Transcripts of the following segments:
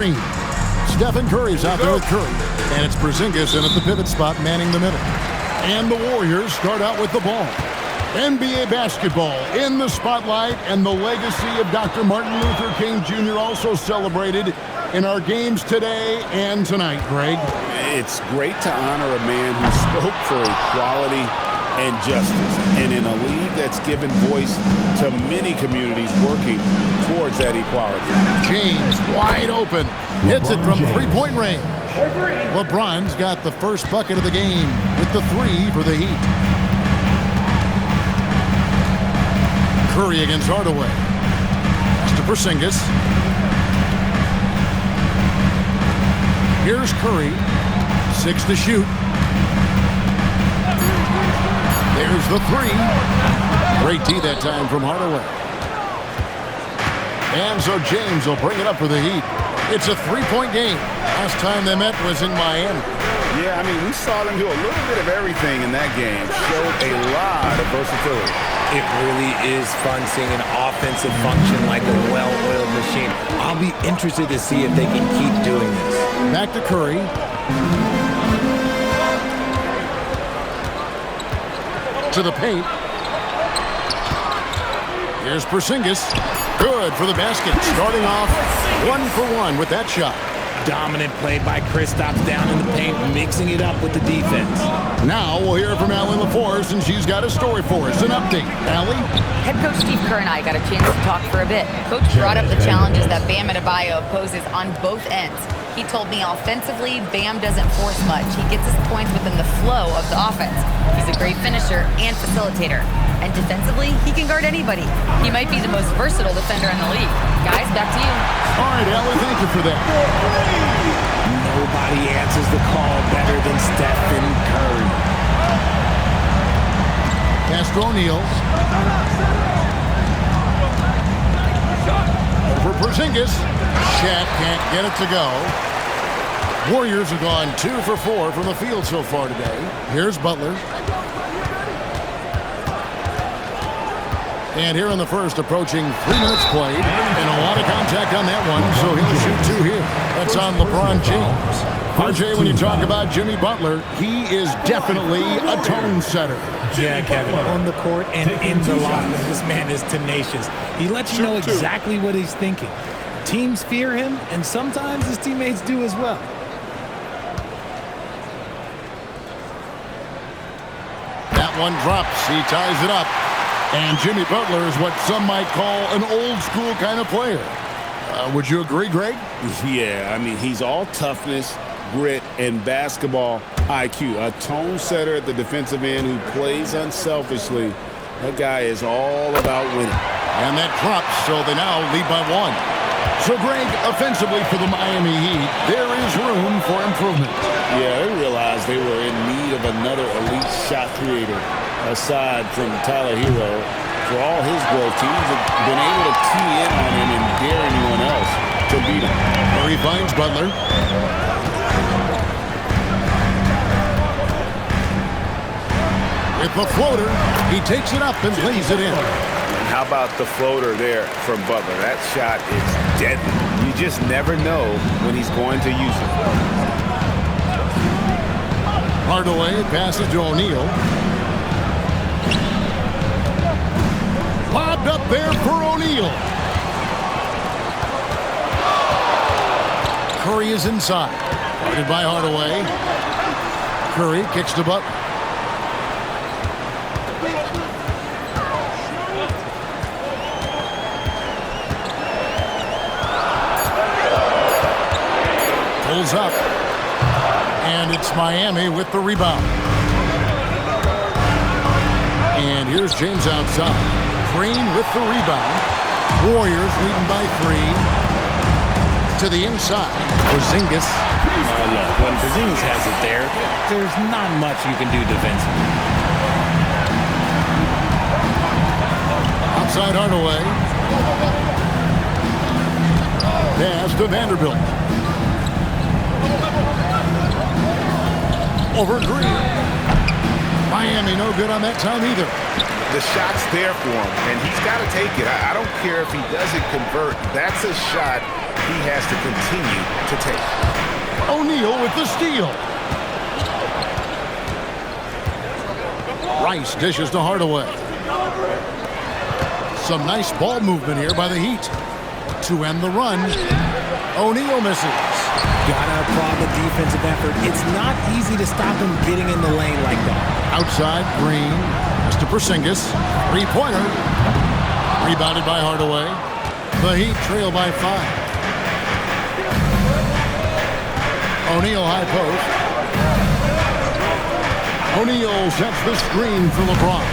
Stephen Curry's out there with Curry. And it's Porzingis in at the pivot spot, manning the middle. And the Warriors start out with the ball. NBA basketball in the spotlight, and the legacy of Dr. Martin Luther King Jr. also celebrated in our games today and tonight, Greg. It's great to honor a man who spoke for equality and justice. And in a league that's given voice to many communities working towards that equality. James wide open. Hits it from three-point range. LeBron's got the first bucket of the game with the three for the Heat. Curry against Hardaway. Pass to Porzingis. Here's Curry. 6 to shoot. There's the three. Great D that time from Hardaway. And so James will bring it up for the Heat. It's a three-point game. Last time they met was in Miami. Yeah, I mean, we saw them do a little bit of everything in that game. Showed a lot of versatility. It really is fun seeing an offensive function like a well-oiled machine. I'll be interested to see if they can keep doing this. Back to Curry. To the paint. Here's Porzingis. Good for the basket. Starting off 1-for-1 with that shot. Dominant play by Kristaps down in the paint, mixing it up with the defense. Now we'll hear from Allie LaForce, and she's got a story for us. An update. Allie? Head coach Steve Kerr and I got a chance to talk for a bit. Coach brought up the challenges that Bam Adebayo poses on both ends. He told me offensively, Bam doesn't force much. He gets his points within the flow of the offense. He's a great finisher and facilitator. And defensively, he can guard anybody. He might be the most versatile defender in the league. Guys, back to you. All right, Allie, thank you for that. Nobody answers the call better than Stephen Curry. Pass to O'Neal. For Porzingis. Shaq can't get it to go. Warriors have gone 2 for 4 from the field so far today. Here's Butler. And here in the first, approaching 3 minutes played. And a lot of contact on that one, so he'll shoot 2 here. That's on LeBron James. RJ, when you talk about Jimmy Butler, he is definitely a tone setter. Yeah, Kevin, on the court and in the locker room, this man is tenacious. He lets you know exactly what he's thinking. Teams fear him, and sometimes his teammates do as well. That one drops. He ties it up. And Jimmy Butler is what some might call an old-school kind of player. Would you agree, Greg? Yeah, I mean, he's all toughness, grit, and basketball IQ. A tone setter at the defensive end who plays unselfishly. That guy is all about winning. And that drops, so they now lead by 1. So, Greg, offensively for the Miami Heat, there is room for improvement. Yeah, they realized they were in need of another elite shot creator aside from Tyler Hero. For all his growth, teams have been able to key in on him and dare anyone else to beat him. Murray finds Butler. With the floater, he takes it up and lays it in. How about the floater there from Butler? That shot is deadly. You just never know when he's going to use it. Hardaway passes to O'Neal. Lobbed up there for O'Neal. Curry is inside. Guarded by Hardaway. Curry kicks to Butler. Pulls up. And it's Miami with the rebound. And here's James outside. Green with the rebound. Warriors leading by 3. To the inside. Porzingis. Look, when Porzingis has it there, there's not much you can do defensively. Outside Hardaway. Pass to Vanderbilt. Over Green. Miami no good on that time either. The shot's there for him, and he's got to take it. I don't care if he doesn't convert. That's a shot he has to continue to take. O'Neal with the steal. Rice dishes to Hardaway. Some nice ball movement here by the Heat. To end the run, O'Neal misses. Gotta applaud the defensive effort. It's not easy to stop him getting in the lane like that. Outside, Green. Pass to Porzingis. Three-pointer. Rebounded by Hardaway. The Heat trail by 5. O'Neal high post. O'Neal sets the screen for LeBron.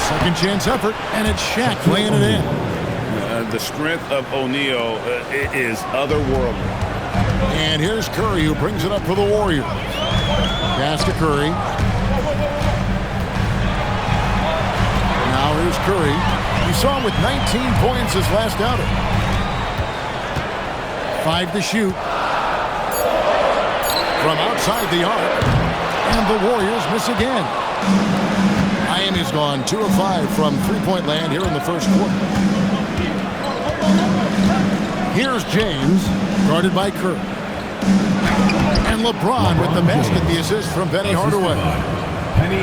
Second chance effort, and it's Shaq laying it in. The strength of O'Neal is otherworldly. And here's Curry, who brings it up for the Warriors. Pass to Curry. Now here's Curry. We saw him with 19 points his last outing. 5 to shoot. From outside the arc. And the Warriors miss again. Miami's gone 2 of 5 from three-point land here in the first quarter. Here's James, guarded by Curry. And LeBron with the basket, the assist from Penny Hardaway.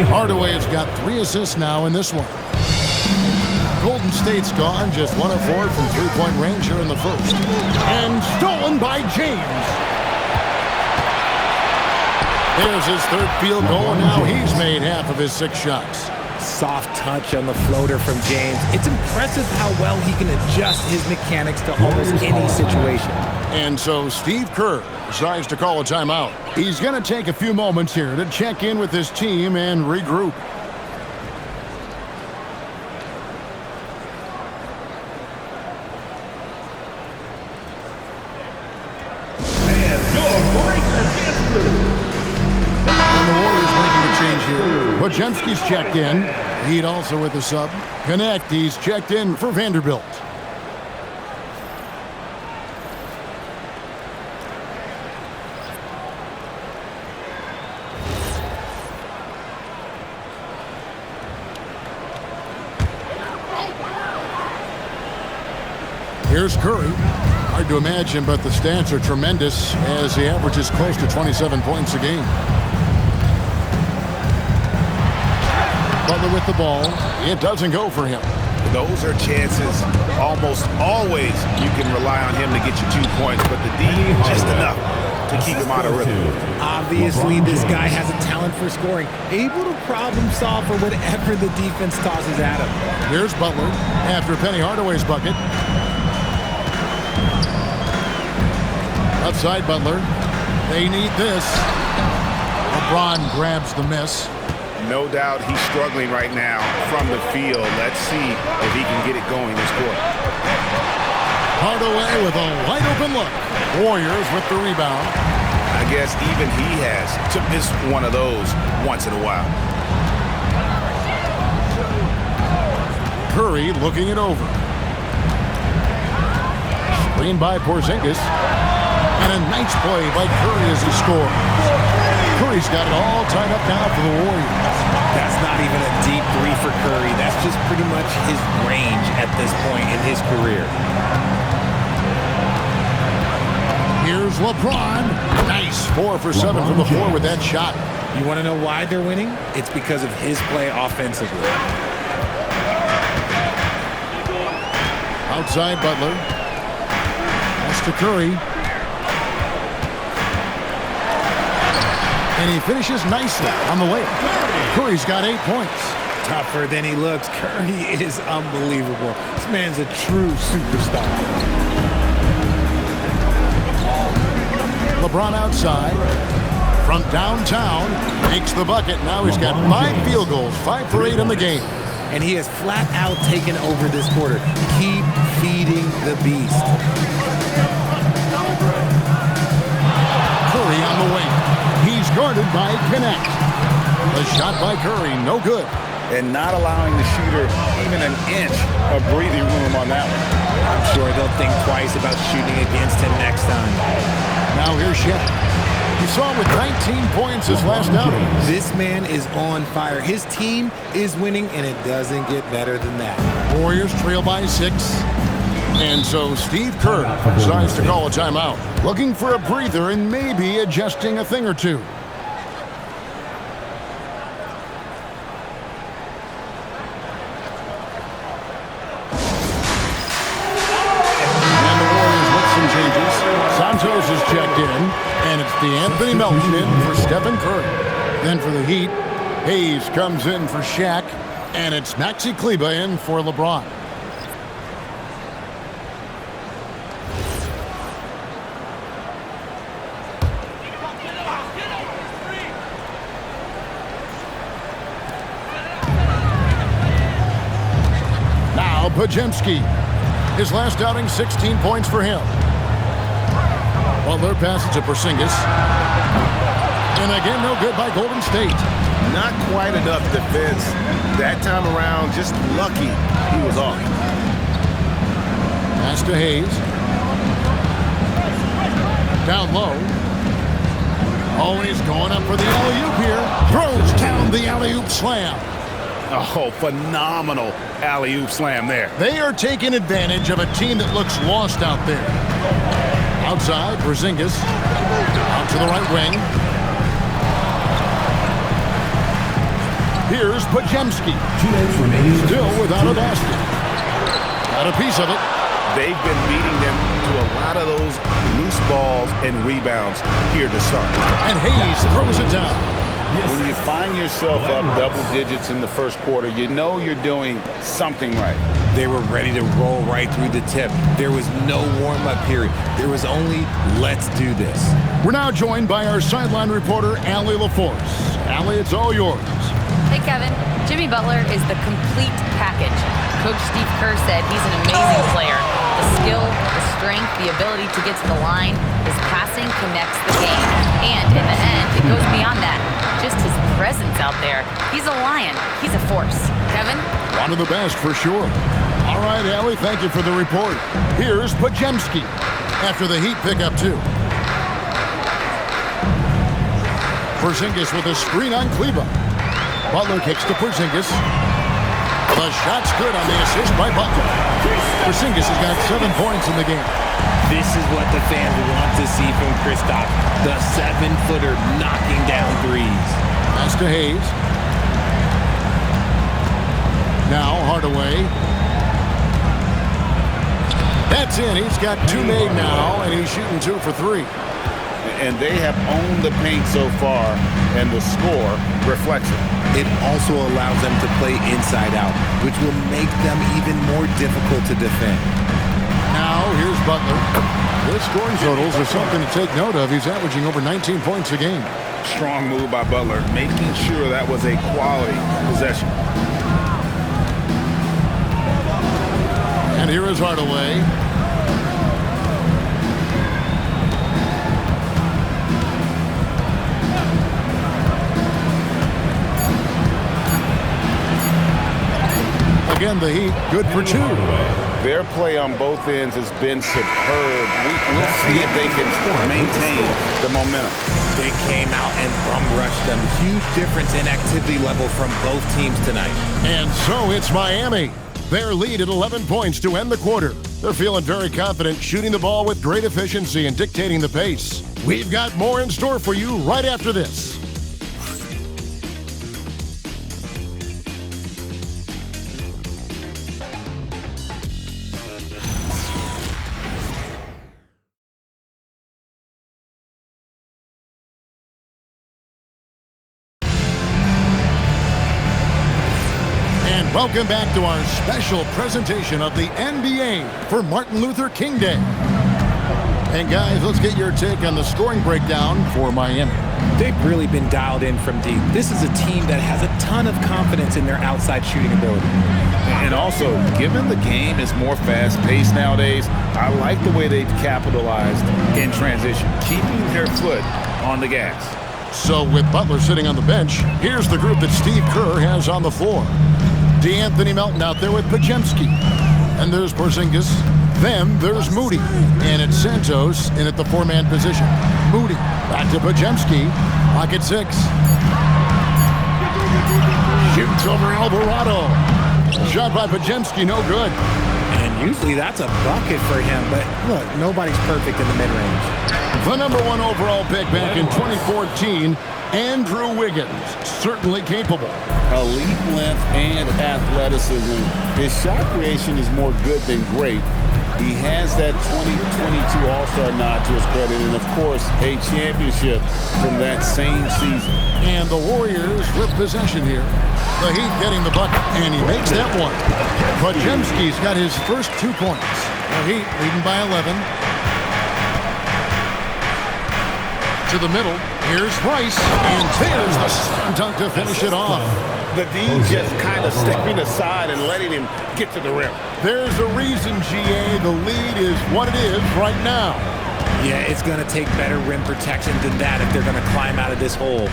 Hardaway has got 3 assists now in this one. Golden State's gone just 1 of 4 from three-point range here in the first. And stolen by James. There's his third field goal, and now he's made half of his 6 shots. Soft touch on the floater from James. It's impressive how well he can adjust his mechanics to almost any situation. And so Steve Kerr decides to call a timeout. He's going to take a few moments here to check in with his team and regroup. Podziemski's checked in. Heat also with the sub. Connect, he's checked in for Vanderbilt. Here's Curry. Hard to imagine, but the stats are tremendous as he averages close to 27 points a game. Butler with the ball. It doesn't go for him. Those are chances. Almost always you can rely on him to get you 2 points, but the D just enough to keep him out of rhythm. Obviously, this guy has a talent for scoring, able to problem solve for whatever the defense tosses at him. Here's Butler after Penny Hardaway's bucket. Outside Butler. They need this. LeBron grabs the miss. No doubt he's struggling right now from the field. Let's see if he can get it going this quarter. Hardaway with a wide open look. Warriors with the rebound. I guess even he has to miss one of those once in a while. Curry looking it over. Screen by Porzingis. And a nice play by Curry as he scores. Curry's got it all tied up now for the Warriors. That's not even a deep 3 for Curry. That's just pretty much his range at this point in his career. Here's LeBron. Nice 4 for 7 from the floor with that shot. You want to know why they're winning? It's because of his play offensively. Outside Butler. Pass to Curry. And he finishes nicely on the layup. Curry's got 8 points. Tougher than he looks. Curry is unbelievable. This man's a true superstar. LeBron outside. From downtown. Makes the bucket. Now he's got 5 field goals. 5 for 8 in the game. And he has flat out taken over this quarter. Keep feeding the beast. Curry on the wing. He's guarded by Connect. The shot by Curry, no good. And not allowing the shooter even an inch of breathing room on that one. I'm sure they'll think twice about shooting against him next time. Now here's Shaq. You saw him with 19 points his last outing. This man is on fire. His team is winning, and it doesn't get better than that. Warriors trail by 6. And so Steve Kerr decides to call a timeout, looking for a breather and maybe adjusting a thing or two. And the Warriors with some changes. Santos is checked in, and it's DeAnthony Melton in for Stephen Curry. Then for the Heat, Hayes comes in for Shaq, and it's Maxi Kleber in for LeBron. Now Podziemski. His last outing, 16 points for him. Butler passes to Porzingis. And again, no good by Golden State. Not quite enough defense. That time around, just lucky he was off. Pass to Hayes. Down low. Oh, and he's going up for the alley-oop here. Throws down the alley-oop slam. Oh, phenomenal alley-oop slam there. They are taking advantage of a team that looks lost out there. Outside, Porzingis. Out to the right wing. Here's Podziemski. Still without a basket. Got a piece of it. They've been beating them to a lot of those loose balls and rebounds here to start. And Hayes throws it down. When you find yourself up double digits in the first quarter, you know you're doing something right. They were ready to roll right through the tip. There was no warm-up period. There was only, let's do this. We're now joined by our sideline reporter, Allie LaForce. Allie, it's all yours. Hey, Kevin. Jimmy Butler is the complete package. Coach Steve Kerr said he's an amazing player. The skill, the strength, the ability to get to the line, his passing connects the game. And in the end, it goes beyond that. Just his presence out there. He's a lion. He's a force. Kevin? One of the best, for sure. All right, Allie, thank you for the report. Here's Podziemski after the Heat pick up two. Porzingis with a screen on Kleber. Butler kicks to Porzingis. The shot's good on the assist by Butler. Porzingis has got 7 points in the game. This is what the fans want to see from Kristaps. The 7-footer knocking down threes. Pass to Hayes. Now Hardaway. That's in. He's got 2 made now, and he's shooting 2 for 3. And they have owned the paint so far, and the score reflects it. It also allows them to play inside out, which will make them even more difficult to defend. Now, here's Butler. His scoring totals are something to take note of. He's averaging over 19 points a game. Strong move by Butler, making sure that was a quality possession. And here is Hardaway. Again, the Heat, good for 2. Their play on both ends has been superb. We'll see if they can maintain the momentum. They came out and bum-rushed them. Huge difference in activity level from both teams tonight. And so it's Miami. Their lead at 11 points to end the quarter. They're feeling very confident, shooting the ball with great efficiency and dictating the pace. We've got more in store for you right after this. Welcome back to our special presentation of the NBA for Martin Luther King Day. And guys, let's get your take on the scoring breakdown for Miami. They've really been dialed in from deep. This is a team that has a ton of confidence in their outside shooting ability. And also, given the game is more fast-paced nowadays, I like the way they've capitalized in transition, keeping their foot on the gas. So with Butler sitting on the bench, here's the group that Steve Kerr has on the floor. DeAnthony Melton out there with Podziemski. And there's Porzingis. Then there's Moody. And it's Santos in at the 4-man position. Moody back to Podziemski. Pocket 6. Shoots over Alvarado. Shot by Podziemski, no good. And And usually that's a bucket for him. But look, nobody's perfect in the mid-range. The #1 overall pick back in 2014, Andrew Wiggins, certainly capable. Elite length and athleticism. His shot creation is more good than great. He has that 2022 All-Star nod to his credit, and of course, a championship from that same season. And the Warriors with possession here. The Heat getting the bucket, and he makes that one. Podziemski's got his first 2 points. The Heat leading by 11. To the middle, here's Rice, and there's the slam dunk to finish it off. The D just kind of stepping aside and letting him get to the rim. There's a reason, GA, the lead is what it is right now. Yeah, it's going to take better rim protection than that if they're going to climb out of this hole.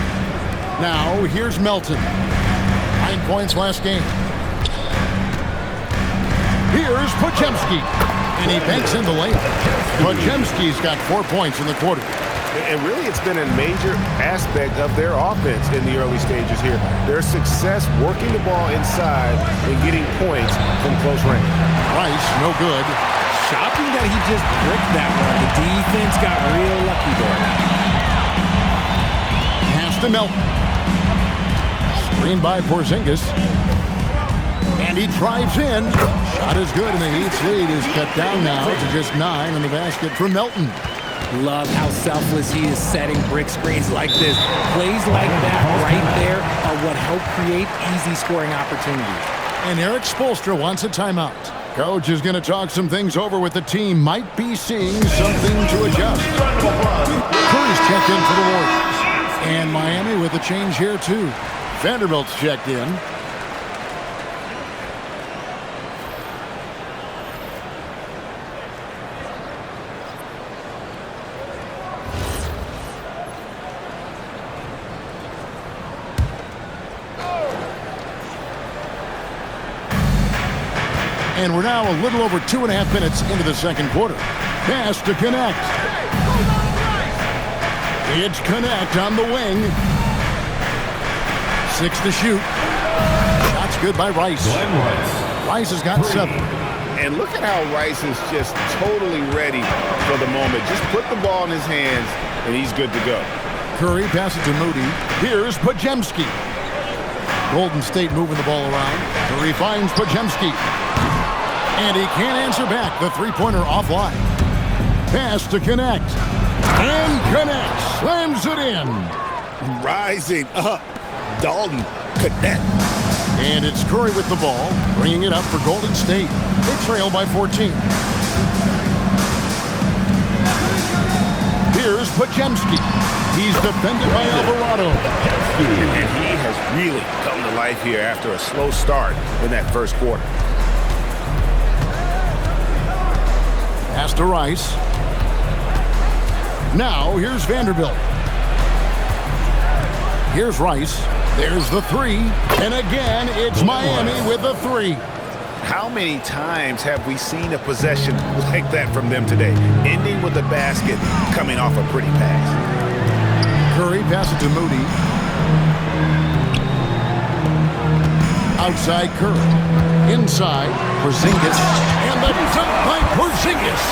Now, here's Melton. 9 points last game. Here's Podziemski, and he banks in the layup. Podziemski's got 4 points in the quarter. And really, it's been a major aspect of their offense in the early stages here. Their success working the ball inside and getting points from close range. Rice, no good. Shocking that he just bricked that one. The defense got real lucky there. Pass to Melton. Screened by Porzingis. And he drives in. Shot is good, and the Heat's lead is cut down now to just 9 in the basket from Melton. Love how selfless he is setting brick screens like this. Plays like that right there are what help create easy scoring opportunities. And Eric Spoelstra wants a timeout. Coach is going to talk some things over with the team. Might be seeing something to adjust. Curry's checked in for the Warriors. And Miami with a change here, too. Vanderbilt's checked in. And we're now a little over 2.5 minutes into the second quarter. Pass to Connect. It's Connect on the wing. 6 to shoot. Shot's good by Rice. Rice has got 7. And look at how Rice is just totally ready for the moment. Just put the ball in his hands, and he's good to go. Curry passes to Moody. Here's Podziemski. Golden State moving the ball around. Curry finds Podziemski. And he can't answer back. The three-pointer offline. Pass to Connect. And Connect slams it in. Rising up. Dalton Connect. And it's Curry with the ball, bringing it up for Golden State. They trail by 14. Here's Podziemski. He's defended by Alvarado. And he has really come to life here after a slow start in that first quarter. Pass to Rice. Now, here's Vanderbilt. Here's Rice. There's the 3. And again, it's Miami with the 3. How many times have we seen a possession like that from them today? Ending with a basket, coming off a pretty pass. Curry passes to Moody. Outside Curry. Inside, Porzingis. And the dunk by Porzingis.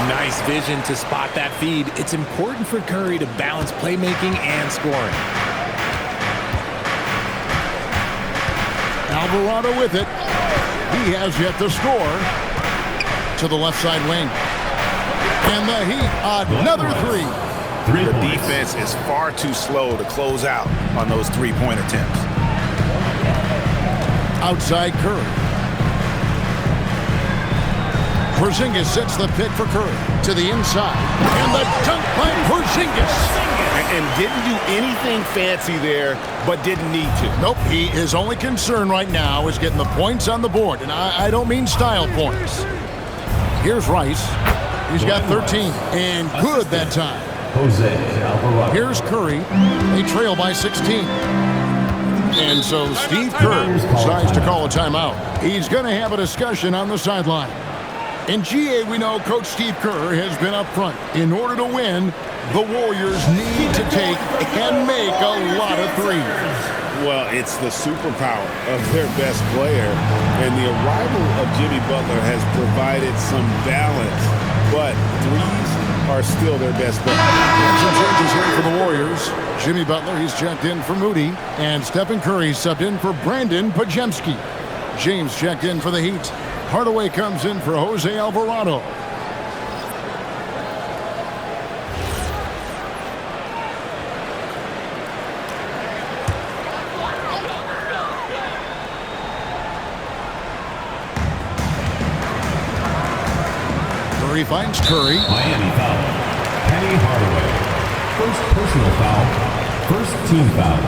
Nice vision to spot that feed. It's important for Curry to balance playmaking and scoring. Alvarado with it. He has yet to score. To the left side wing. And the Heat, another 3. The defense is far too slow to close out on those three-point attempts. Outside Curry. Porzingis sets the pick for Curry. To the inside. And the dunk by Porzingis. And didn't do anything fancy there, but didn't need to. Nope, his only concern right now is getting the points on the board. And I don't mean style points. Here's Rice. He's got 13. And good that time. Here's Curry. They trail by 16. And so Steve Kerr decides to call a timeout. He's going to have a discussion on the sideline. In GA, we know Coach Steve Kerr has been up front. In order to win, The Warriors need to take and make a lot of threes. Well, it's the superpower of their best player, and the arrival of Jimmy Butler has provided some balance, but threes are still their best bet. Some changes here for the Warriors. Jimmy Butler, he's checked in for Moody, and Stephen Curry subbed in for Brandon Podziemski. James checked in for the Heat. Hardaway comes in for Jose Alvarado. Curry finds Curry. Miami foul. Penny Hardaway. First personal foul. First team foul.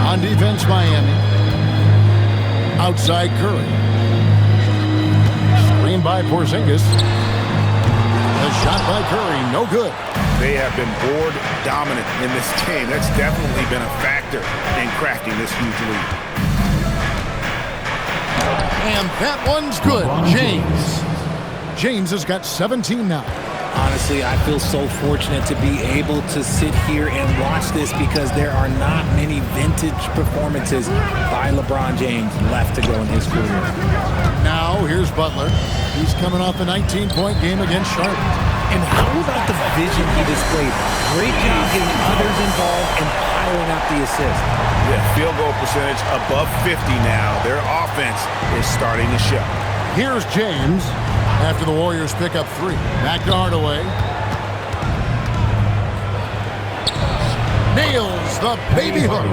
On defense, Miami. Outside Curry. Screen by Porzingis. A shot by Curry, no good. They have been board dominant in this game. That's definitely been a factor in cracking this huge lead. And that one's good. James has got 17 now. Honestly, I feel so fortunate to be able to sit here and watch this because there are not many vintage performances by LeBron James left to go in his career. Now, here's Butler. He's coming off a 19-point game against Charlotte. And how about the vision he displayed? Great job getting others involved and piling up the assist. Yeah, field goal percentage above 50 now. Their offense is starting to show. Here's James after the Warriors pick up 3. Back to Hardaway. Nails the baby hook.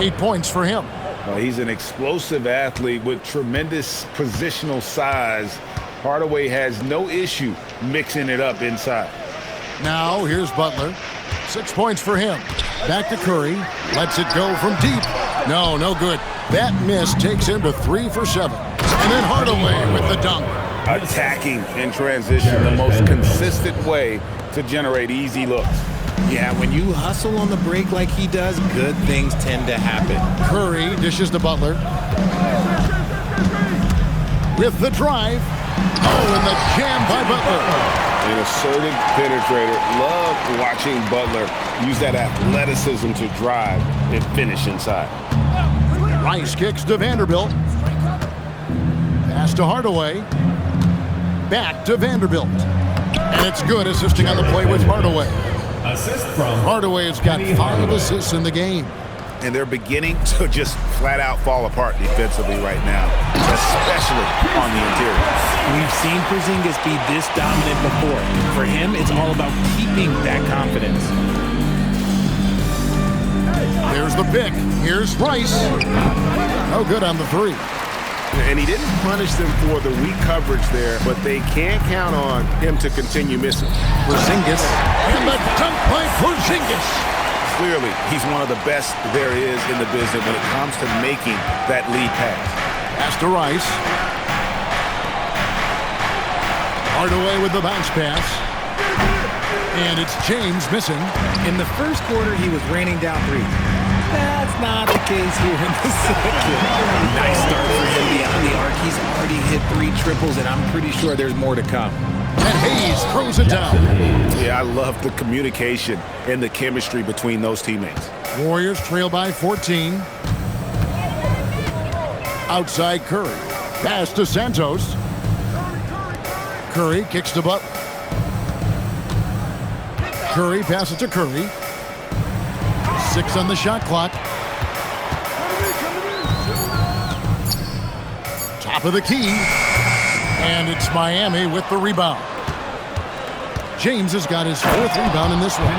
8 points for him. Well, he's an explosive athlete with tremendous positional size. Hardaway has no issue mixing it up inside. Now, here's Butler. 6 points for him. Back to Curry. Lets it go from deep. No good. That miss takes him to 3 for 7. And then Hardaway with the dunk. Attacking in transition, the most consistent way to generate easy looks. Yeah, when you hustle on the break like he does, good things tend to happen. Curry dishes to Butler. With the drive. Oh, and the jam by Butler. An assertive penetrator. Love watching Butler use that athleticism to drive and finish inside. Rice kicks to Vanderbilt. Pass to Hardaway. Back to Vanderbilt. And it's good, assisting on the play with Hardaway. Assist from Hardaway has got 5 assists in the game. And they're beginning to just flat out fall apart defensively right now, especially on the interior. We've seen Porzingis be this dominant before. For him, it's all about keeping that confidence. There's the pick. Here's Rice. No good on the 3. And he didn't punish them for the weak coverage there, but they can't count on him to continue missing. Porzingis. And the dunk by Porzingis. Clearly, he's one of the best there is in the business when it comes to making that lead pass. Pass to Rice. Hardaway with the bounce pass. And it's James missing. In the first quarter, he was raining down threes. That's not the case here in the second. Nice start for him beyond the arc. He's already hit 3 triples, and I'm pretty sure there's more to come. And Hayes throws it down. Yeah, I love the communication and the chemistry between those teammates. Warriors trail by 14. Outside Curry. Pass to Santos. Curry kicks to Butler. Curry passes to Curry. 6 on the shot clock. Top of the key. And it's Miami with the rebound. James has got his 4th rebound in this one.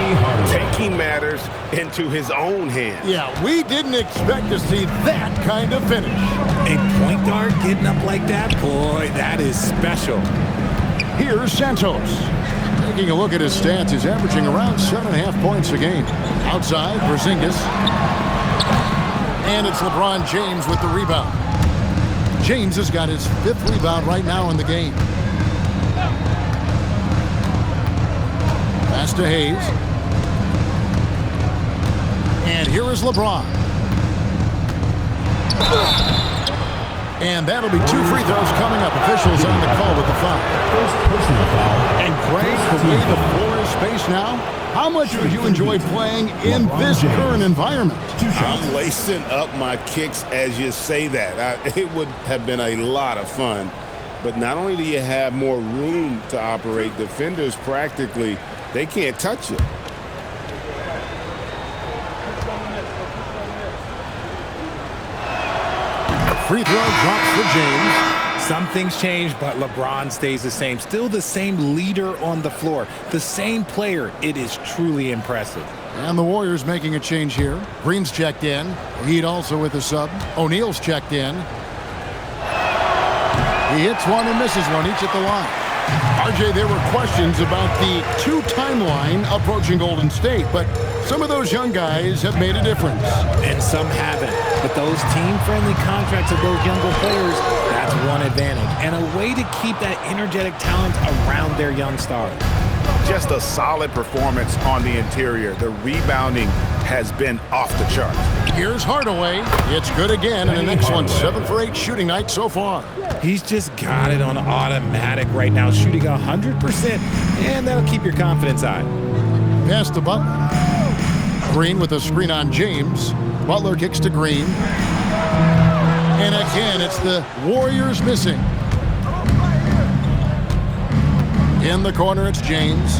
Taking matters into his own hands. Yeah, we didn't expect to see that kind of finish. A point guard getting up like that, boy, that is special. Here's Santos. Taking a look at his stats, he's averaging around 7.5 points a game. Outside, Porzingis. And it's LeBron James with the rebound. James has got his 5th rebound right now in the game. Pass to Hayes. And here is LeBron. And that'll be 2 free throws coming up. Officials on the call with the foul. First personal foul. And Greg, the way the floor is spaced now, how much would you enjoy playing in this current environment? I'm lacing up my kicks as you say that. It would have been a lot of fun. But not only do you have more room to operate, defenders practically, they can't touch you. Free throw drops for James. Some things change, but LeBron stays the same. Still the same leader on the floor. The same player. It is truly impressive. And the Warriors making a change here. Green's checked in. Heat also with the sub. O'Neal's checked in. He hits one and misses one, each at the line. RJ, there were questions about the 2 timeline approaching Golden State, but some of those young guys have made a difference. And some haven't. But those team-friendly contracts of those younger players, that's one advantage. And a way to keep that energetic talent around their young stars. Just a solid performance on the interior. The rebounding has been off the charts. Here's Hardaway. It's good again, and an excellent 7 for 8 shooting night so far. He's just got it on automatic right now, shooting 100%, and that'll keep your confidence high. Pass to Butler. Green with a screen on James. Butler kicks to Green. And again, it's the Warriors missing. In the corner, it's James.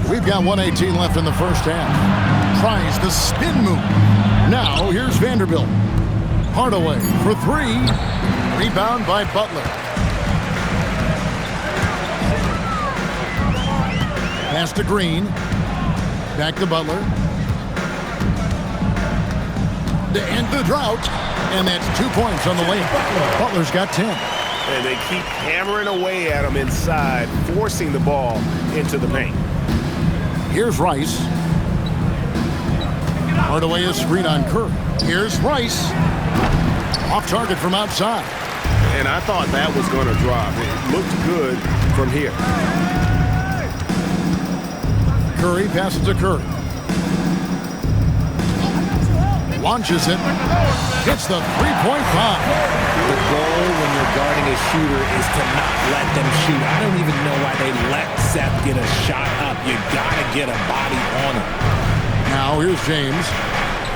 We've got 1:18 left in the first half. Tries the spin move. Now, here's Vanderbilt. Hardaway for 3. Rebound by Butler. Pass to Green. Back to Butler. To end the drought. And that's 2 points on the layup. Butler's got 10. And they keep hammering away at him inside, forcing the ball into the paint. Here's Rice. Hardaway is screen on Curry. Here's Rice. Off target from outside. And I thought that was going to drop. It looked good from here. Curry passes to Curry. Launches it. Hits the three-point bomb. The goal when you're guarding a shooter is to not let them shoot. I don't even know why they let Seth get a shot up. You got to get a body on him. Now here's James.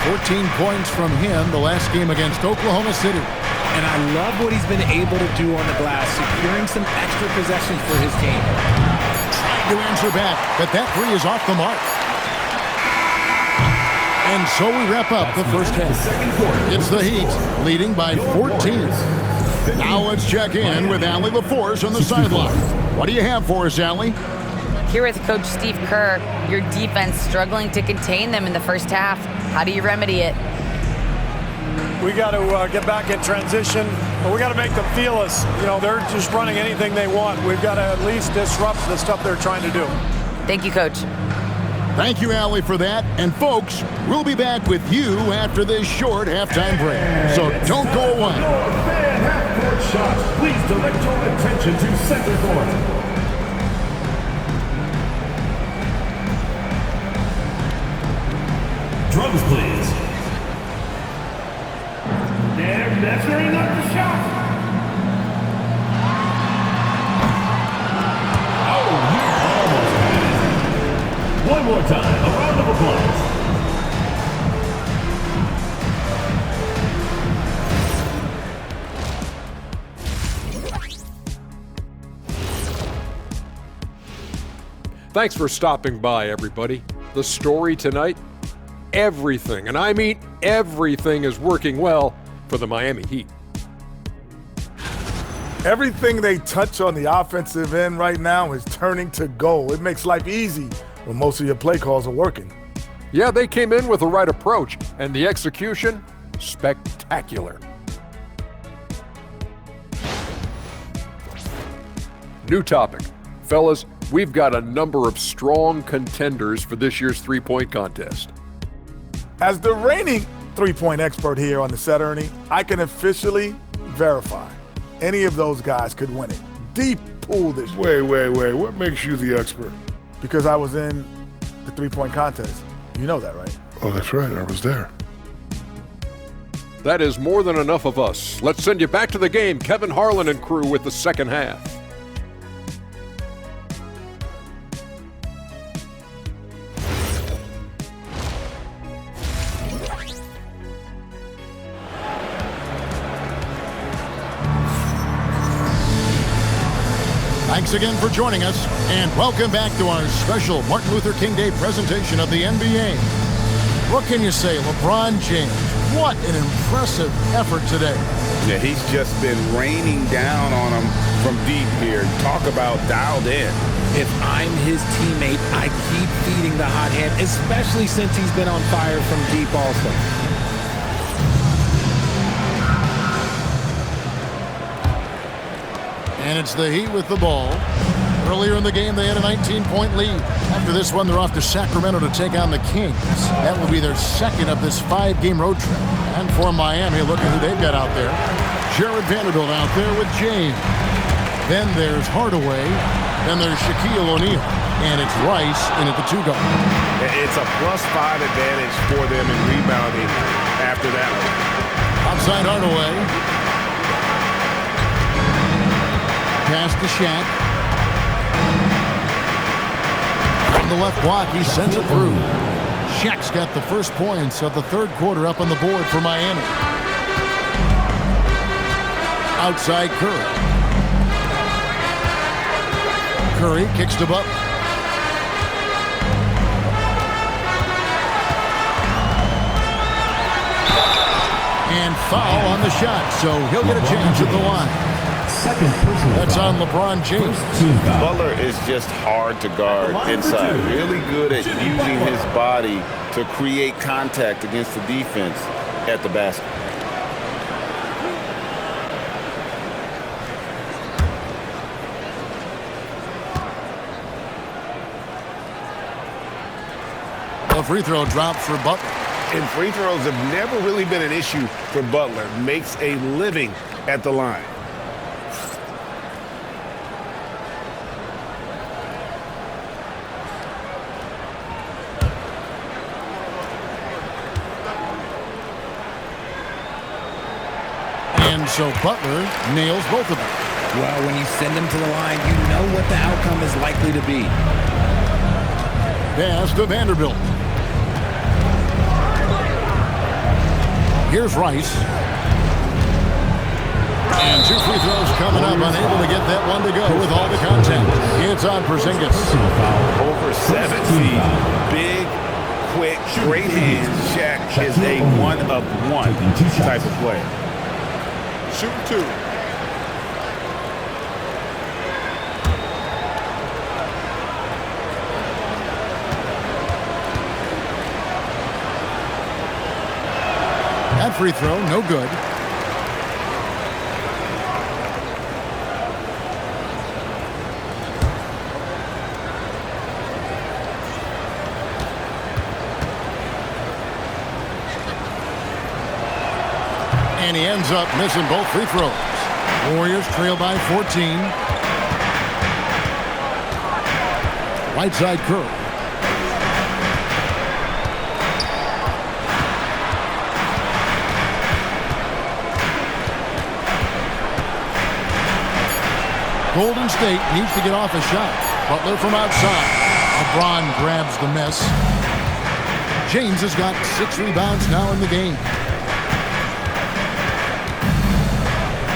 14 points from him the last game against Oklahoma City. And I love what he's been able to do on the glass, securing some extra possessions for his team. Trying to answer back, but that 3 is off the mark. And so we wrap up the first half. It's the Heat leading by 14. Now let's check in with Allie LaForce on the sideline. What do you have for us, Allie? Here with Coach Steve Kerr, your defense struggling to contain them in the first half. How do you remedy it? We got to get back in transition, but we got to make them feel us. You know, they're just running anything they want. We've got to at least disrupt the stuff they're trying to do. Thank you, Coach. Thank you, Allie, for that. And folks, we'll be back with you after this short halftime break. So don't go away. Fan half-court shots. Please direct your attention to center court. Drums, please. They're measuring up the shot. Oh, you almost had it. One more time, a round of applause. Thanks for stopping by, everybody. The story tonight, everything, and I mean everything, is working well for the Miami Heat. Everything they touch on the offensive end right now is turning to goal. It makes life easy when most of your play calls are working. Yeah, they came in with the right approach, and the execution, spectacular. New topic. Fellas, we've got a number of strong contenders for this year's three-point contest. As the reigning three-point expert here on the Set Ernie, I can officially verify any of those guys could win it. Deep pool this year. Wait. What makes you the expert? Because I was in the three-point contest. You know that, right? Oh, that's right. I was there. That is more than enough of us. Let's send you back to the game. Kevin Harlan and crew with the second half. Thanks again for joining us, and welcome back to our special Martin Luther King Day presentation of the NBA. What can you say, LeBron James? What an impressive effort today. Yeah, he's just been raining down on him from deep here. Talk about dialed in. If I'm his teammate, I keep feeding the hot hand, especially since he's been on fire from deep also. And it's the Heat with the ball. Earlier in the game, they had a 19-point lead. After this one, they're off to Sacramento to take on the Kings. That will be their second of this 5-game road trip. And for Miami, look at who they've got out there. Jared Vanderbilt out there with James. Then there's Hardaway. Then there's Shaquille O'Neal. And it's Rice in at the 2 guard. It's a +5 advantage for them in rebounding after that one. Outside Hardaway. Pass to Shaq. From the left block, he sends it through. Shaq's got the first points of the third quarter up on the board for Miami. Outside Curry. Curry kicks to Butler. And foul on the shot, so he'll get a chance at the line. Second personal That's foul. on LeBron James. Butler is just hard to guard inside. Really good at using his body to create contact against the defense at the basket. A free throw drop for Butler. And free throws have never really been an issue for Butler. Makes a living at the line. And so Butler nails both of them. Well, when you send them to the line, you know what the outcome is likely to be. Pass to Vanderbilt. Here's Rice. And 2 free throws coming up, unable to get that one to go with all the contact. It's on Porzingis. Over 7 feet. Big, quick, great hands. Shaq is a one-of-one type of player. Shooting 2. That free throw, no good. And he ends up missing both free throws. Warriors trail by 14. Right side Curry. Golden State needs to get off a shot. Butler from outside. LeBron grabs the miss. James has got 6 rebounds now in the game.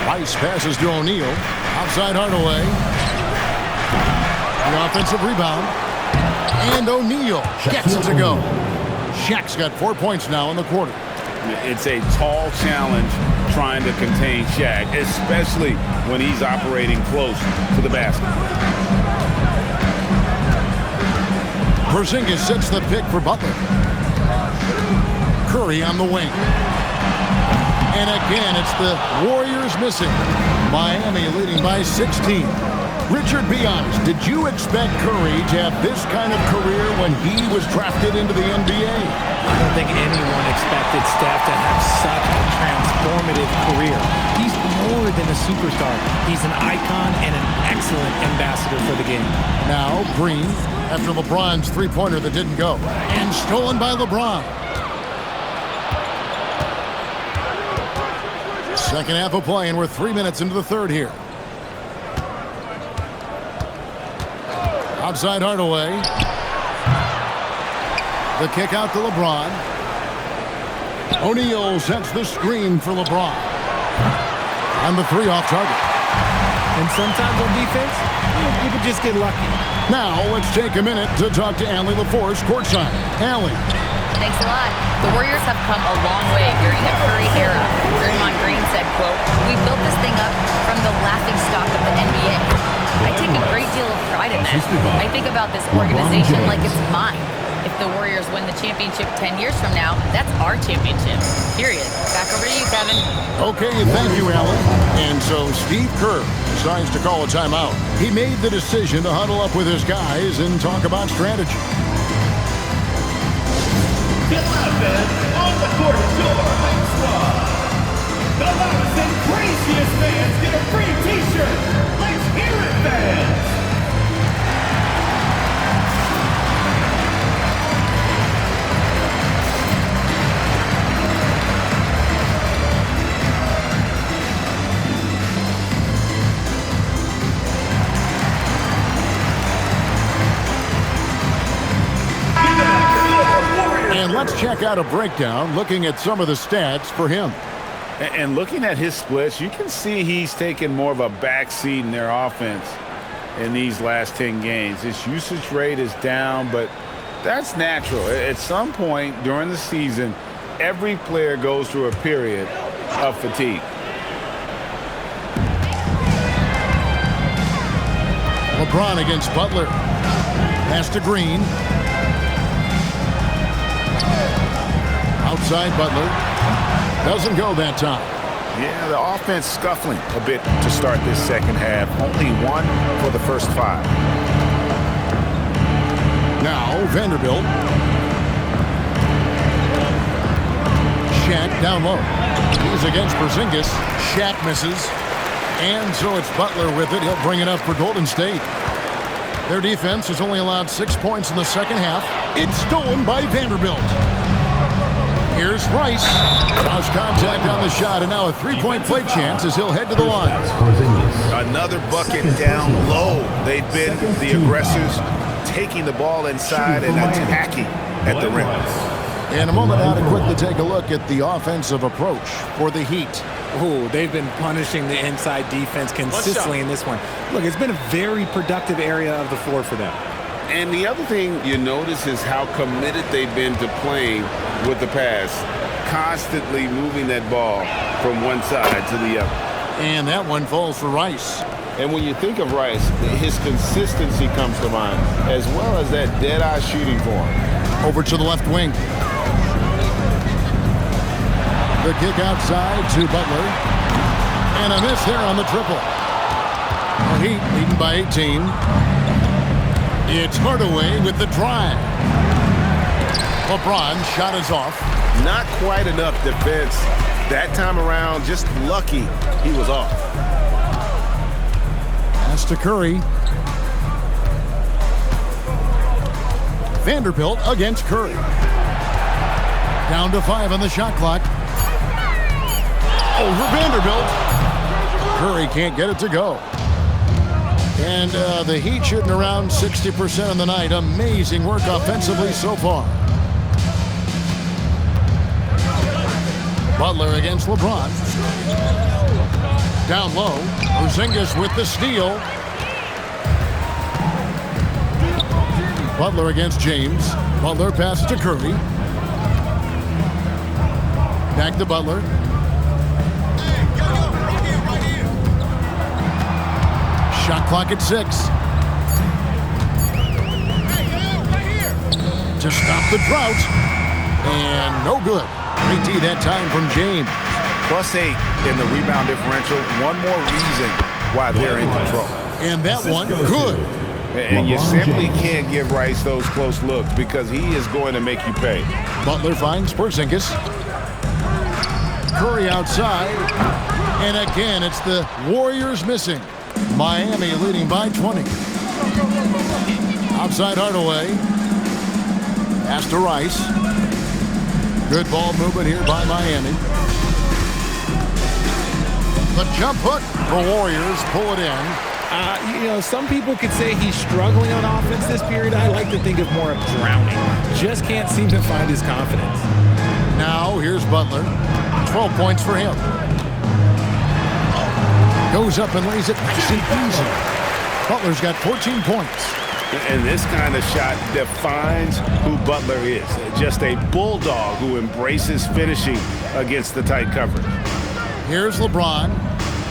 Rice passes to O'Neal. Outside Hardaway. The offensive rebound. And O'Neal gets it to go. Shaq's got 4 points now in the quarter. It's a tall challenge trying to contain Shaq, especially when he's operating close to the basket. Porzingis sets the pick for Butler. Curry on the wing. And again, it's the Warriors missing. Miami leading by 16. Richard, be honest, did you expect Curry to have this kind of career when he was drafted into the NBA? I don't think anyone expected Steph to have such a transformative career. He's more than a superstar. He's an icon and an excellent ambassador for the game. Now, Green, after LeBron's three-pointer that didn't go. And stolen by LeBron. Second half of play, and we're 3 minutes into the third here. Outside Hardaway. The kick out to LeBron. O'Neal sets the screen for LeBron. And the three off target. And sometimes on defense, you can just get lucky. Now let's take a minute to talk to Allie LaForce courtside. Allie. Thanks a lot. The Warriors have come a long way during the Curry era. Draymond Green said, quote, "We built this thing up from the laughingstock of the NBA. I take a great deal of pride in that. I think about this organization like it's mine. If the Warriors win the championship 10 years from now, that's our championship. Period." Back over to you, Kevin. Okay, thank you, Allie. And so Steve Kerr decides to call a timeout. He made the decision to huddle up with his guys and talk about strategy. The offense on the court is your home squad. The loudest and craziest fans get a free t-shirt. Let's hear it, fans. And let's check out a breakdown looking at some of the stats for him. And looking at his splits, you can see he's taken more of a backseat in their offense in these last 10 games. His usage rate is down, but that's natural. At some point during the season, every player goes through a period of fatigue. LeBron against Butler. Pass to Green. Outside Butler. Doesn't go that time. Yeah, the offense scuffling a bit to start this second half. Only one for the first 5. Now Vanderbilt. Shaq down low. He's against Porzingis. Shaq misses. And so it's Butler with it. He'll bring it up for Golden State. Their defense has only allowed 6 points in the second half. It's stolen by Vanderbilt. Here's Rice. Lost contact on the shot, and now a three-point play chance as he'll head to the line. Another bucket down low. They've been the aggressors, taking the ball inside and attacking at the rim. In a moment now to quickly take a look at the offensive approach for the Heat. Oh, they've been punishing the inside defense consistently in this one. Look, it's been a very productive area of the floor for them. And the other thing you notice is how committed they've been to playing with the pass, constantly moving that ball from one side to the other. And that one falls for Rice. And when you think of Rice, his consistency comes to mind, as well as that dead-eye shooting form. Over to the left wing. The kick outside to Butler. And a miss there on the triple. The Heat leading by 18. It's Hardaway with the drive. LeBron shot is off. Not quite enough defense that time around. Just lucky he was off. Pass to Curry. Vanderbilt against Curry. Down to 5 on the shot clock. Over Vanderbilt. Curry can't get it to go. And the Heat shooting around 60% on the night. Amazing work offensively so far. Butler against LeBron. Down low. Porzingis with the steal. Butler against James. Butler passes to Curry. Back to Butler. Shot clock at 6. To stop the drought. And no good. 3T that time from James. +8 in the rebound differential. One more reason why they're in control. And that one, good. And you simply can't give Rice those close looks because he is going to make you pay. Butler finds Porzingis. Curry outside. And again, it's the Warriors missing. Miami leading by 20. Outside Hardaway. Pass to Rice. Good ball movement here by Miami. The jump hook. The Warriors pull it in. Some people could say he's struggling on offense this period. I like to think of more of drowning. Just can't seem to find his confidence. Now, here's Butler. 12 points for him. Goes up and lays it nice and easy. Butler's got 14 points. And this kind of shot defines who Butler is. Just a bulldog who embraces finishing against the tight coverage. Here's LeBron.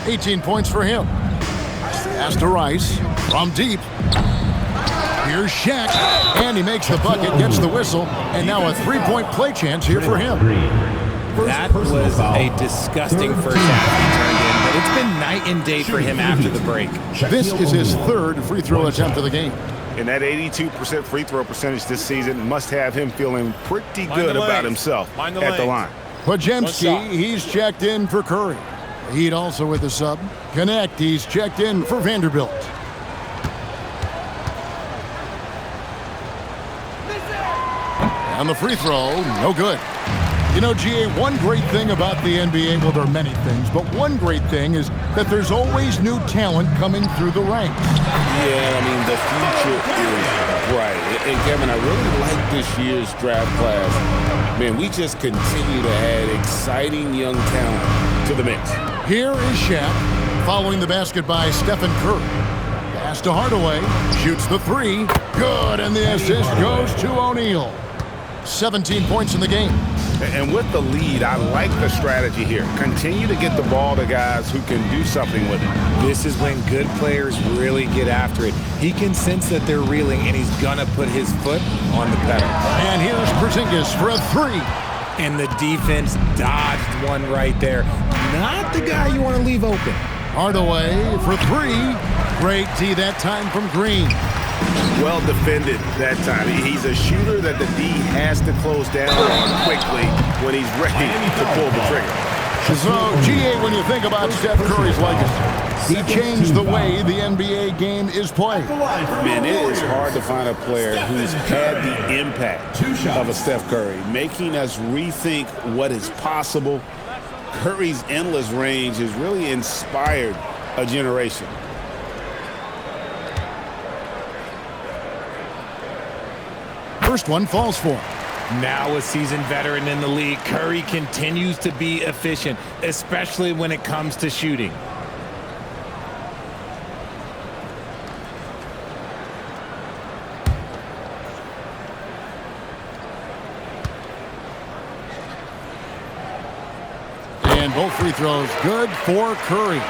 18 points for him. Pass to Rice from deep. Here's Shaq, and he makes the bucket, gets the whistle, and now a three-point play chance here for him. That was a disgusting first half he turned in, but it's been night and day for him after the break. This is his third free throw attempt of the game. And that 82% free throw percentage this season must have him feeling pretty good about himself at the line. Podziemski, he's checked in for Curry. Heat also with the sub. Connect, he's checked in for Vanderbilt. And the free throw, no good. You know, GA, one great thing about the NBA, well, there are many things, but one great thing is that there's always new talent coming through the ranks. Yeah, I mean, the future is bright. And Kevin, I really like this year's draft class. Man, we just continue to add exciting young talent to the mix. Here is Shaq, following the basket by Stephen Curry. Pass to Hardaway, shoots the three, good, and the assist goes to O'Neal. 17 points in the game. And with the lead, I like the strategy here. Continue to get the ball to guys who can do something with it. This is when good players really get after it. He can sense that they're reeling, and he's going to put his foot on the pedal. And here's Porzingis for a three. And the defense dodged one right there. Not the guy you want to leave open. Hardaway for three. Great D that time from Green. Well defended that time. He's a shooter that the D has to close down on quickly when he's ready to pull the trigger. So, GA, when you think about Steph Curry's legacy, he changed the way the NBA game is played. Man, it is hard to find a player who's had the impact of a Steph Curry, making us rethink what is possible. Curry's endless range has really inspired a generation. First one falls for him. Now a seasoned veteran in the league, Curry continues to be efficient, especially when it comes to shooting. And both free throws good for Curry.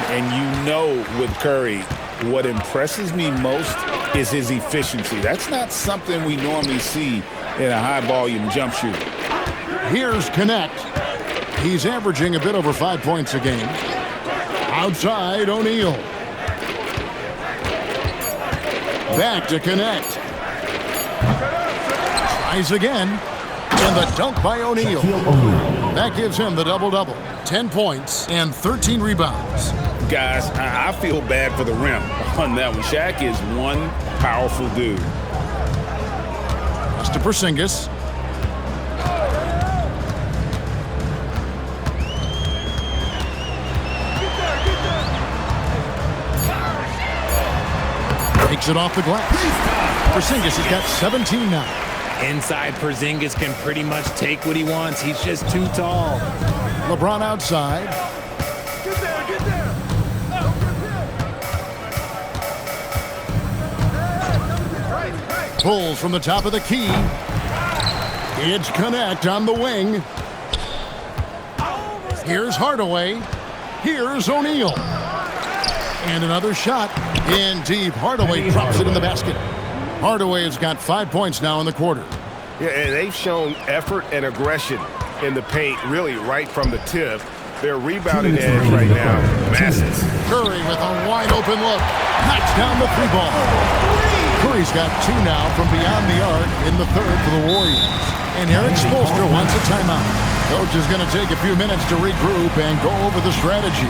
And you know with Curry, what impresses me most is his efficiency. That's not something we normally see in a high-volume jump shooter. Here's Connect. He's averaging a bit over 5 points a game. Outside, O'Neal. Back to Connect. Tries again. And the dunk by O'Neal. That gives him the double-double. 10 points and 13 rebounds. Guys, I feel bad for the rim on that one. Shaq is one powerful dude. Pass to Porzingis. Takes it off the glass. Porzingis has got 17 now. Inside, Porzingis can pretty much take what he wants. He's just too tall. LeBron outside. Pulls from the top of the key. It's Connect on the wing. Here's Hardaway. Here's O'Neal. And another shot in deep. Hardaway drops it in the basket. Hardaway has got 5 points now in the quarter. Yeah, and they've shown effort and aggression in the paint, really right from the tip. Their rebounding edge right now, massive. Curry with a wide open look. Knocks down the three ball. Curry's got 2 now from beyond the arc in the third for the Warriors. And Eric Spoelstra wants a timeout. Coach is going to take a few minutes to regroup and go over the strategy.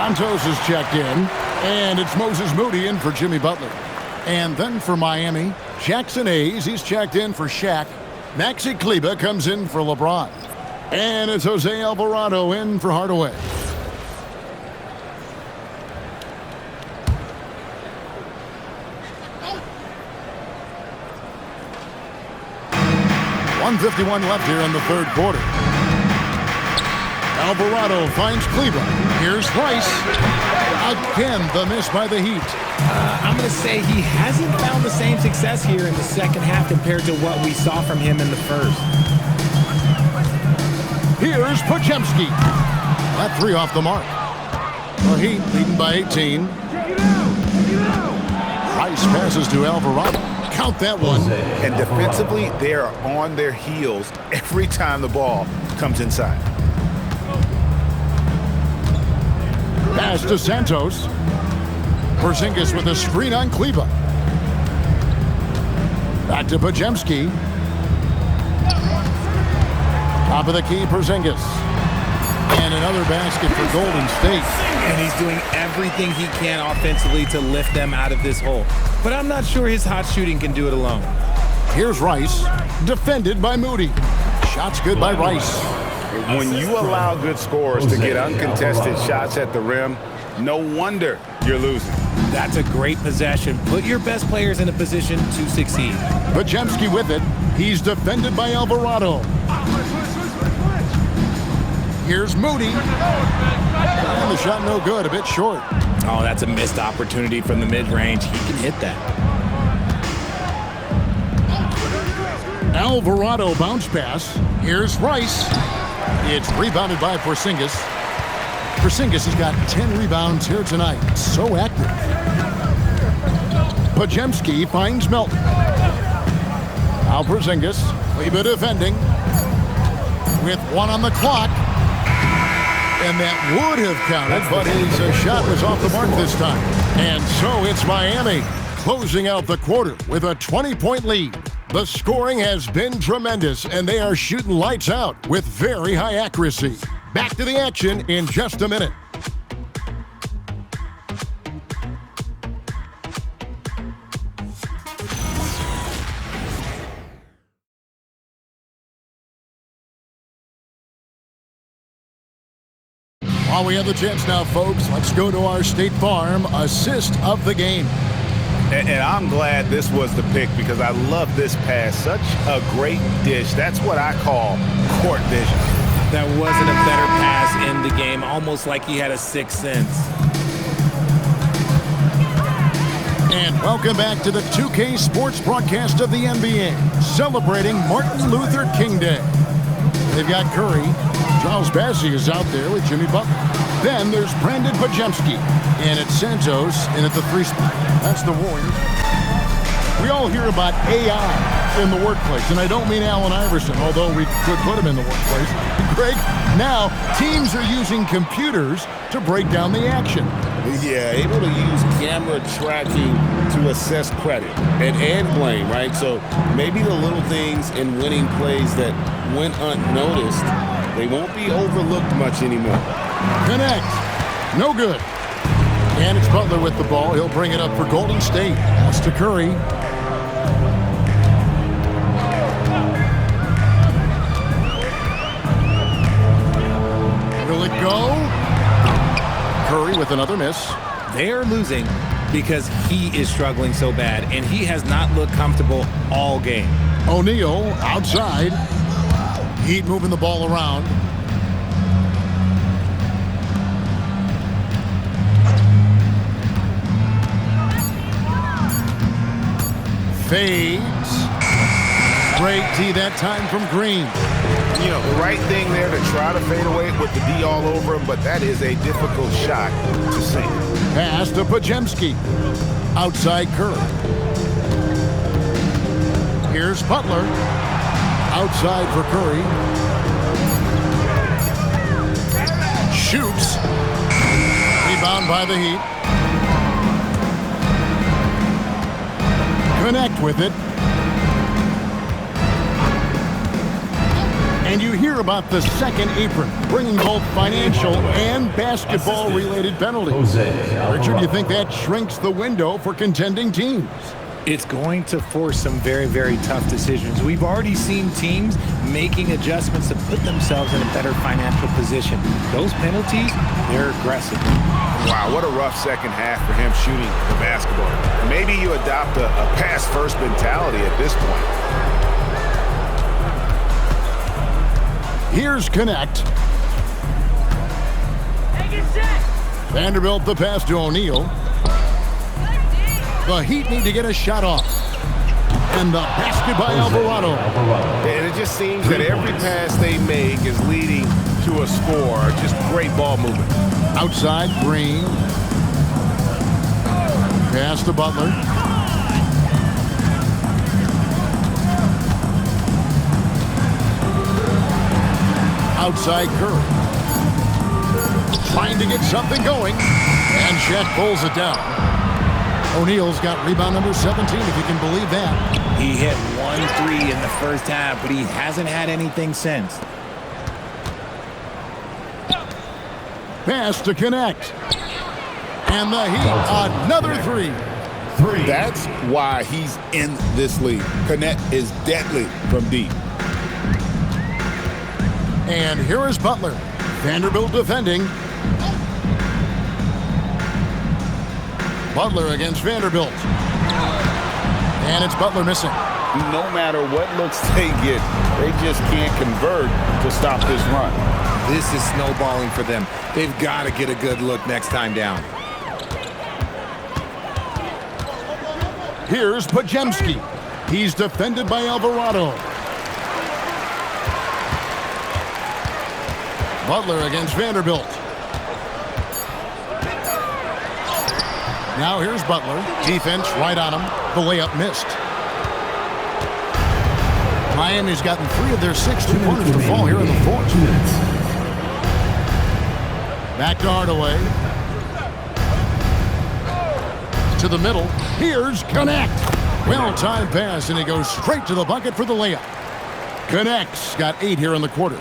Santos is checked in, and it's Moses Moody in for Jimmy Butler. And then for Miami, Jackson Hayes, he's checked in for Shaq. Maxi Kleber comes in for LeBron. And it's Jose Alvarado in for Hardaway. .151 left here in the third quarter. Alvarado finds Kleber. Here's Rice. Again, the miss by the Heat. I'm going to say he hasn't found the same success here in the second half compared to what we saw from him in the first. Here's Podziemski. That three off the mark. The Heat leading by 18. Rice passes to Alvarado. Count that one. And defensively, they are on their heels every time the ball comes inside. Pass to Santos. Porzingis with a screen on Kleber. Back to Podziemski. Top of the key, Porzingis. And another basket for Golden State. And he's doing everything he can offensively to lift them out of this hole. But I'm not sure his hot shooting can do it alone. Here's Rice, defended by Moody. Shots good by Rice. When you allow good scorers to get uncontested shots at the rim, no wonder you're losing. That's a great possession. Put your best players in a position to succeed. Podziemski with it. He's defended by Alvarado. Here's Moody. And the shot no good, a bit short. Oh, that's a missed opportunity from the mid-range. He can hit that. Alvarado bounce pass. Here's Rice. It's rebounded by Porzingis. Porzingis has got 10 rebounds here tonight. So active. Podziemski finds Melton. Now Porzingis, Kleber defending. With one on the clock. And that would have counted, but his shot was off the mark this time. And so it's Miami closing out the quarter with a 20-point lead. The scoring has been tremendous, and they are shooting lights out with very high accuracy. Back to the action in just a minute. While we have the chance now, folks, let's go to our State Farm assist of the game. And I'm glad this was the pick because I love this pass. Such a great dish. That's what I call court vision. That wasn't a better pass in the game, almost like he had a sixth sense. And welcome back to the 2K Sports broadcast of the NBA, celebrating Martin Luther King Day. They've got Curry. Charles Bassey is out there with Jimmy Butler. Then there's Brandon Podziemski. And it's Santos in at the three spot. That's the Warriors. We all hear about AI in the workplace, and I don't mean Allen Iverson, although we could put him in the workplace. Greg, now teams are using computers to break down the action. Yeah, able to use camera tracking to assess credit and blame, right? So maybe the little things in winning plays that went unnoticed, they won't be overlooked much anymore. Connect. No good. And it's Butler with the ball. He'll bring it up for Golden State. That's to Curry. Will it go? Curry with another miss. They are losing because he is struggling so bad, and he has not looked comfortable all game. O'Neal outside. Heat moving the ball around. Fades. Great D that time from Green. You know, the right thing there to try to fade away with the D all over him, but that is a difficult shot to sink. Pass to Podziemski. Outside Curry. Here's Butler. Outside for Curry. Shoots. Rebound by the Heat. Connect with it. And you hear about the second apron, bringing both financial and basketball-related penalties. Richard, do you think that shrinks the window for contending teams? It's going to force some very, very tough decisions. We've already seen teams making adjustments to put themselves in a better financial position. Those penalties, they're aggressive. Wow, what a rough second half for him shooting the basketball. Maybe you adopt a pass-first mentality at this point. Here's Connect. Vanderbilt the pass to O'Neal. The Heat need to get a shot off. And the basket by Alvarado. And it just seems that every pass they make is leading to a score. Just great ball movement. Outside, Green. Pass to Butler. Outside, Curry. Trying to get something going. And Shaq pulls it down. O'Neal's got rebound number 17, if you can believe that. He hit 1 3 in the first half, but he hasn't had anything since. Pass to Connect. And the Heat, another three. That's why he's in this league. Connect is deadly from deep. And here is Butler. Vanderbilt defending. Butler against Vanderbilt. And it's Butler missing. No matter what looks they get, they just can't convert to stop this run. This is snowballing for them. They've got to get a good look next time down. Here's Podziemski. He's defended by Alvarado. Butler against Vanderbilt. Now here's Butler. Defense right on him. The layup missed. Miami's gotten 3 of their 6 2-pointers to fall here in the fourth. Back to Hardaway. To the middle. Here's Connect. Well-timed pass, and he goes straight to the bucket for the layup. Connect's got 8 here in the quarter.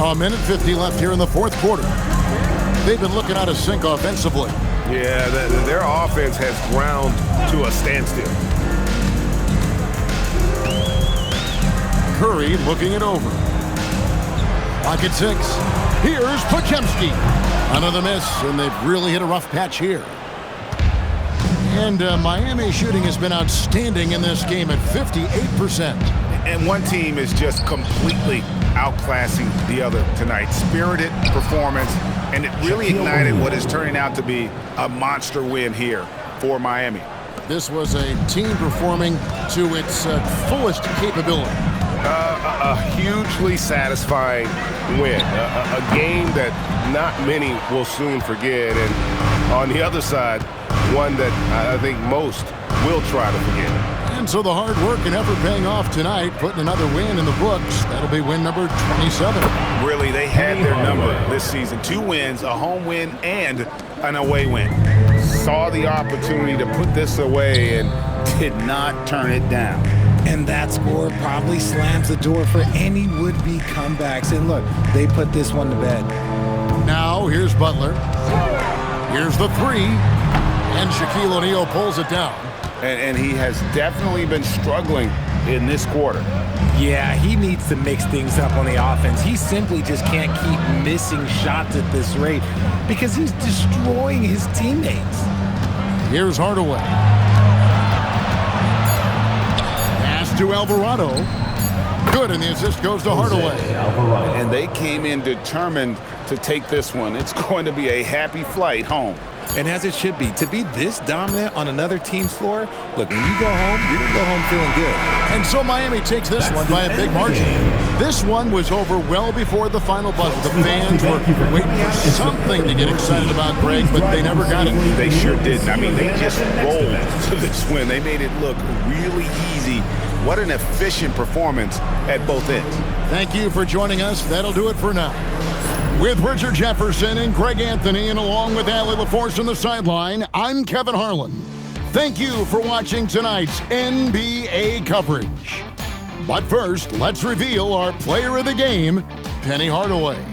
A minute 50 left here in the fourth quarter. They've been looking out of sync offensively. Yeah, their offense has ground to a standstill. Curry looking it over. Pocket 6. Here's Podziemski. Another miss, and they've really hit a rough patch here. And Miami shooting has been outstanding in this game at 58%. And one team is just completely outclassing the other tonight. Spirited performance, and it really ignited what is turning out to be a monster win here for Miami. This was a team performing to its fullest capability. A hugely satisfying win. A game that not many will soon forget. And on the other side, one that I think most will try to forget. And so the hard work and effort paying off tonight, putting another win in the books. That'll be win number 27. Really, they had their number this season. 2 wins, a home win, and an away win. Saw the opportunity to put this away and did not turn it down. And that score probably slams the door for any would-be comebacks. And look, they put this one to bed. Now, here's Butler. Here's the 3. And Shaquille O'Neal pulls it down. And he has definitely been struggling in this quarter. Yeah, he needs to mix things up on the offense. He simply just can't keep missing shots at this rate because he's destroying his teammates. Here's Hardaway. Pass to Alvarado. Good, and the assist goes to Hardaway. And they came in determined to take this one. It's going to be a happy flight home. And as it should be, to be this dominant on another team's floor, look, when you go home, you're going to go home feeling good. And so Miami takes this one by a big margin. This one was over well before the final buzzer. The fans were waiting for something to get excited about, Greg, but they never got it. They sure didn't. I mean, they just rolled to this win. They made it look really easy. What an efficient performance at both ends. Thank you for joining us. That'll do it for now. With Richard Jefferson and Greg Anthony, and along with Allie LaForce on the sideline, I'm Kevin Harlan. Thank you for watching tonight's NBA coverage. But first, let's reveal our player of the game, Penny Hardaway.